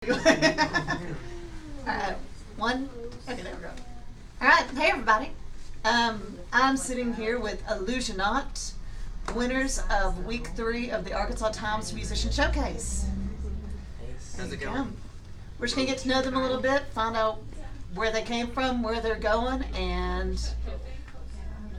Alright, one. Okay, there we go. Alright, hey everybody. I'm sitting here with Illusionaut, winners of week 3 of the Arkansas Times Musician Showcase. How's it going? We're just going to get to know them a little bit, find out where they came from, where they're going, and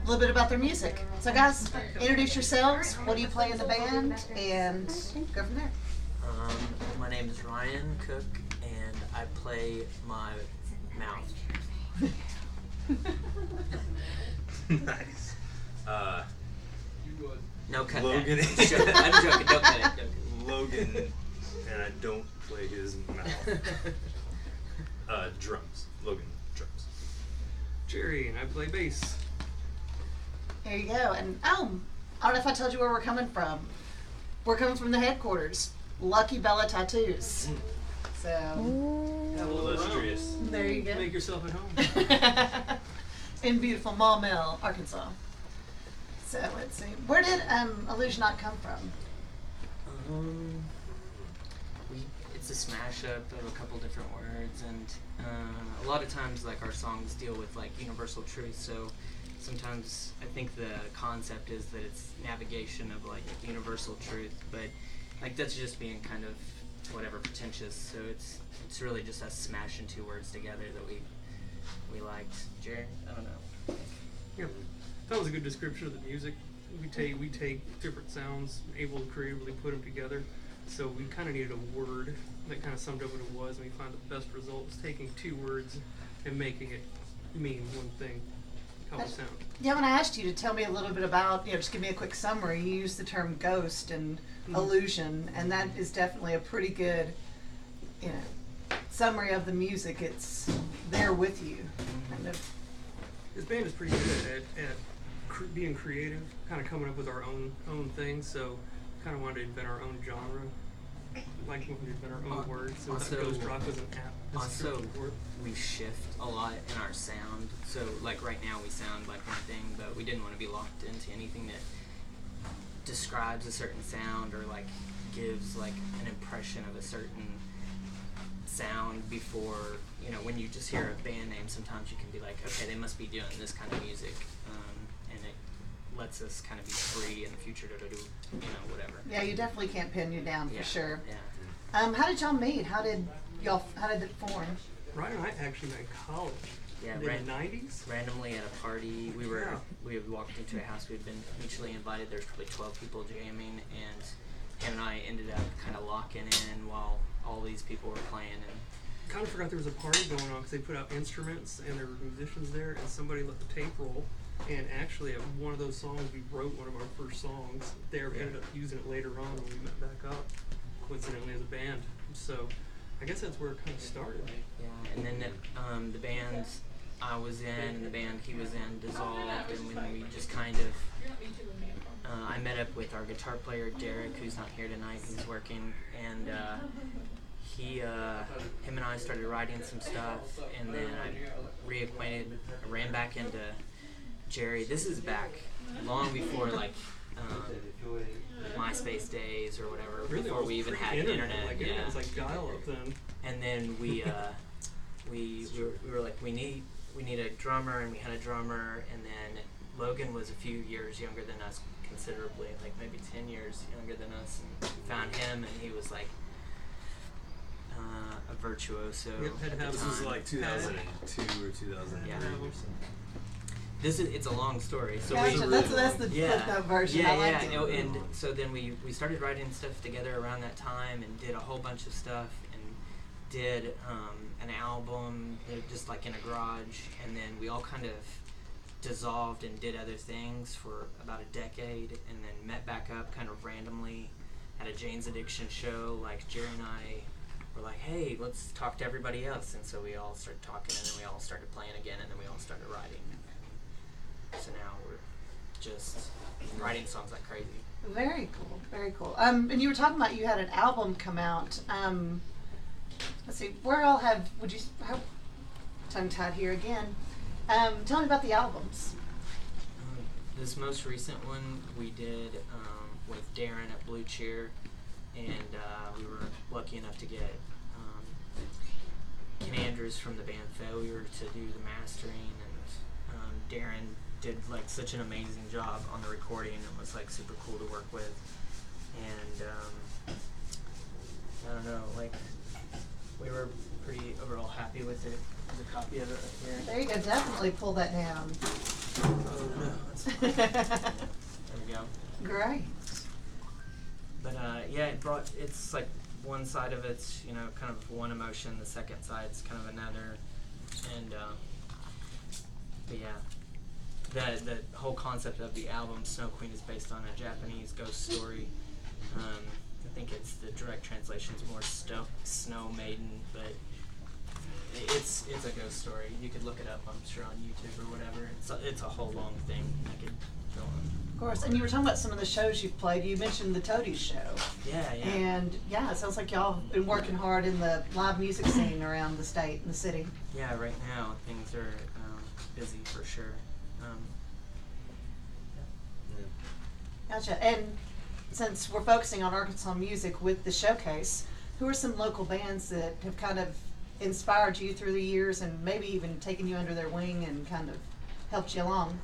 a little bit about their music. So guys, introduce yourselves. What do you play in the band? And go from there. My name is Ryan Cook, and I play my mouth. Nice. No cut Logan. that. I'm joking. Don't cut it. Logan, and I don't play his mouth. Drums. Logan, drums. Jerry, and I play bass. There you go. And I don't know if I told you where we're coming from. We're coming from the headquarters, Lucky Bella Tattoos. So Illustrious. there you go. Make yourself at home. In beautiful Maumelle, Arkansas. So let's see. Where did Illusionaut come from? It's a smash up of a couple different words, and a lot of times, like, our songs deal with like universal truth. So sometimes I think the concept is that it's navigation of like universal truth, but like that's just being kind of whatever pretentious. So it's really just us smashing two words together that we liked. Jerry, I don't know. Yeah, that was a good description of the music. We take different sounds, able to creatively put them together. So we kind of needed a word that kind of summed up what it was, and we found the best result was taking two words and making it mean one thing. How it sound. Yeah, when I asked you to tell me a little bit about, just give me a quick summary, you used the term ghost and illusion, and that is definitely a pretty good, summary of the music. It's there with you. Kind of. This band is pretty good at being creative, kind of coming up with our own things. So, kind of wanted to invent our own genre, like wanted to invent our own words. So also, Ghost Rock was an app. Also, we shift a lot in our sound. So, like right now, we sound like one thing, but we didn't want to be locked into anything that describes a certain sound or like gives like an impression of a certain sound before. When you just hear a band name, sometimes you can be like, okay, they must be doing this kind of music, and it lets us kind of be free in the future to do, whatever. Yeah, you definitely can't pin you down for sure. Yeah. How did y'all meet? How did it form? Ryan and I actually met in college. Yeah, in the 90s. Randomly at a party, we had walked into a house. We had been mutually invited. There's probably 12 people jamming, and him and I ended up kind of locking in while all these people were playing. And Kind of forgot there was a party going on because they put out instruments and there were musicians there, and somebody let the tape roll. And actually, at one of those songs, we wrote one of our first songs. They ended up using it later on when we met back up, coincidentally as a band. So I guess that's where it kind of started. Yeah, and then the band I was in and the band he was in dissolved, and when we just kind of, I met up with our guitar player Derek, who's not here tonight, he's working, and him and I started writing some stuff, and then I ran back into Jerry. This is back long before like MySpace days or whatever, Really, before we even had internet. Like, it was like dial-up then. And then we were like, we need a drummer, and we had a drummer, and then Logan was a few years younger than us, considerably, like maybe 10 years younger than us, and found him, and he was like a virtuoso. This was like 2002 or 2003. Yeah. It's a long story. So Gotcha, that's the footnote version. I liked it. And so then we started writing stuff together around that time, and did a whole bunch of stuff, and did an album just like in a garage, and then we all kind of dissolved and did other things for about a decade, and then met back up kind of randomly at a Jane's Addiction show. Like Jerry and I were like, hey, let's talk to everybody else, and so we all started talking, and then we all started playing again, and then we all started writing. So now we're just writing songs like crazy. Very cool, very cool. And you were talking about you had an album come out. Let's see, tongue-tied here again. Tell me about the albums. This most recent one we did with Darren at Blue Cheer, and we were lucky enough to get Andrews from the band Failure to do the mastering, and Darren did like such an amazing job on the recording and was like super cool to work with. And I don't know, like we were pretty overall happy with it. There's a copy of it right here. There you go. Definitely pull that down. Oh no, there we go. Great. But yeah, it's like one side of it's, you know, kind of one emotion, the second side's kind of another, and but yeah, the whole concept of the album Snow Queen is based on a Japanese ghost story. I think it's the direct translation is more Snow Maiden, but it's a ghost story. You could look it up, I'm sure, on YouTube or whatever. It's a whole long thing. I could go on. Of course. And you were talking about some of the shows you've played. You mentioned the Toadies show. Yeah. And yeah, it sounds like y'all have been working hard in the live music scene around the state and the city. Yeah, right now things are busy for sure. Gotcha. And since we're focusing on Arkansas music with the showcase, who are some local bands that have kind of inspired you through the years and maybe even taken you under their wing and kind of helped you along?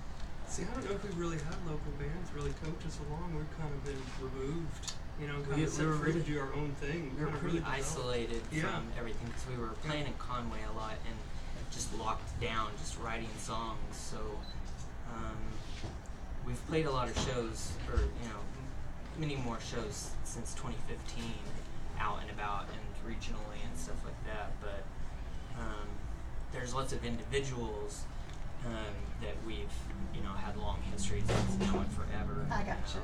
See, I don't know if we really had local bands really coach us along. We've kind of been removed, you know, kind of set free to do our own thing. We were kind of pretty really isolated Yeah. from everything because we were playing in Conway a lot and just locked down, just writing songs. So we've played a lot of shows, or you know, many more shows since 2015, out and about and regionally and stuff like that. But there's lots of individuals that we've, you know, had long histories with, known forever. I gotcha.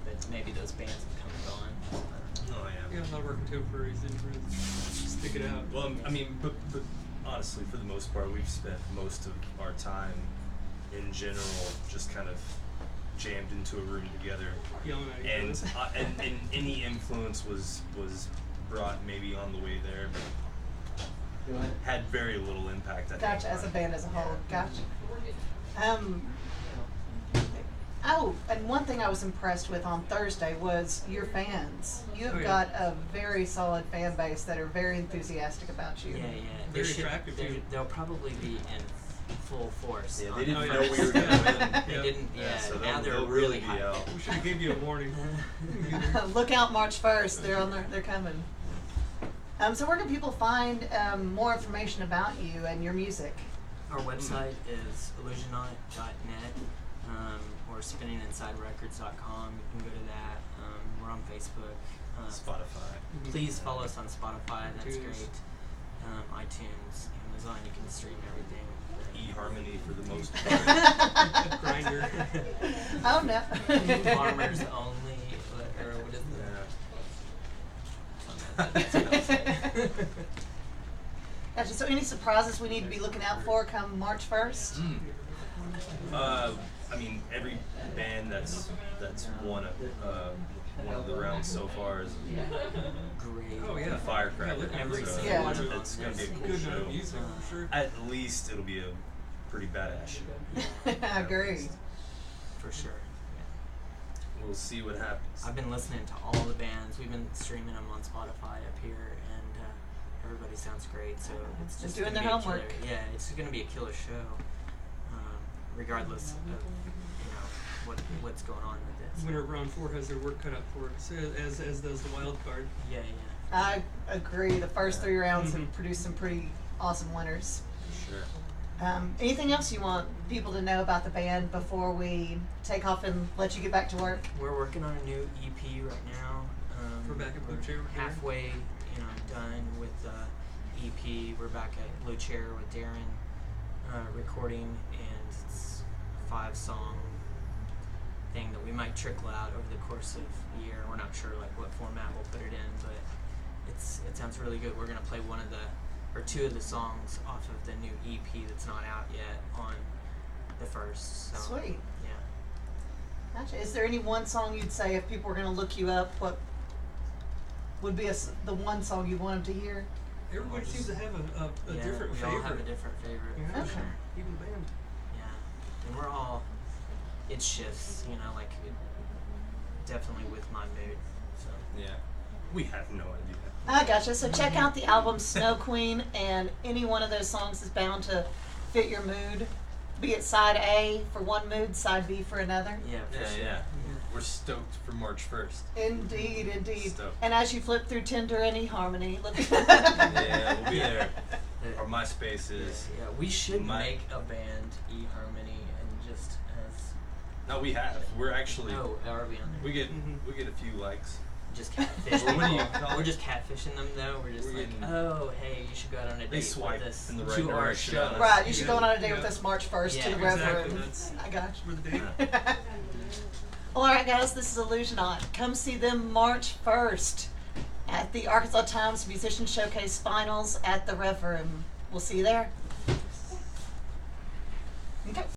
But maybe those bands have come and gone. Oh yeah. Yeah, a lot of our contemporaries didn't really stick it out. Well, I mean, but honestly, for the most part, we've spent most of our time, in general, just kind of jammed into a room together, Yelling at each and other. and any influence was brought maybe on the way there, but had very little impact. I think, Gotcha, as a band as a whole. Gotcha. Oh, and one thing I was impressed with on Thursday was your fans. You've Oh, yeah. got a very solid fan base that are very enthusiastic about you. Yeah. Very They should- attractive, too. They'll probably be in full force. Yeah, on they didn't the know we first. were gonna win. They Yeah. didn't. Yeah. So Now they're they'll really be hyped. out. We should have gave you a warning. Look out, March 1st. They're coming. So where can people find more information about you and your music? Our website is illusionaut.net or spinninginsiderecords.com. You can go to that. We're on Facebook. Spotify. Please follow us on Spotify. That's iTunes. great. iTunes, Amazon. You can stream everything. eHarmony for the most part. Grinder. Oh no. Farmers only, or what is Yeah. Gotcha. So any surprises we need to be looking out for come March 1st? I mean, every band that's won one of the rounds so far is Great. Oh yeah. Firecracker. Yeah, Every so single Yeah. one of it's them. gonna be a cool Good show. music for sure. At least it'll be a pretty badass show. I agree. For sure. Yeah. We'll see what happens. I've been listening to all the bands. We've been streaming them on Spotify up here, and everybody sounds great. So it's just doing gonna their be a killer- homework. Yeah, it's going to be a killer show, regardless of what's going on with it. Winner of round 4 has their work cut out for it, as does the wild card. Yeah. I agree. The first 3 rounds have produced some pretty awesome winners. Sure. Anything else you want people to know about the band before we take off and let you get back to work? We're working on a new EP right now. We're back at Blue Chair with Darren. halfway, done with the EP. We're back at Blue Chair with Darren, recording, and it's a 5-song thing that we might trickle out over the course of the year. We're not sure what format we'll put it in, but it sounds really good. We're gonna play 2 of the songs off of the new EP that's not out yet on the 1st. So, Sweet. Yeah. Gotcha. Is there any one song you'd say if people were going to look you up, what would be the one song you want them to hear? Everybody seems to have a Yeah, different we favorite. all have a different favorite. Yeah, For Okay. sure. Even the band. Yeah, and we're all. It shifts, definitely with my mood. So Yeah. We have no idea. I gotcha. So check out the album Snow Queen, and any one of those songs is bound to fit your mood. Be it side A for one mood, side B for another. Yeah, for Yeah, sure. yeah. We're stoked for March 1st. Indeed, indeed. Stoked. And as you flip through Tinder and eHarmony, look. Yeah, we'll be there. Our MySpace is. Yeah, we should My- make a band, eHarmony, and just as No, we have. We're actually. oh, are we on there? We get a few likes. Just catfish Or what do you people. call We're it? just catfishing them though. We're just We're like, getting- oh, hey, you should go out on a date They swipe with us in the right to our direction show. on us. Right, you should Yeah. go on a date with Yeah. us March 1st to Yeah, the Rev exactly. Room. That's I got for the date. you. Well, all right, guys, this is Illusionaut. Come see them March 1st at the Arkansas Times Musician Showcase Finals at the Rev Room. We'll see you there. Okay.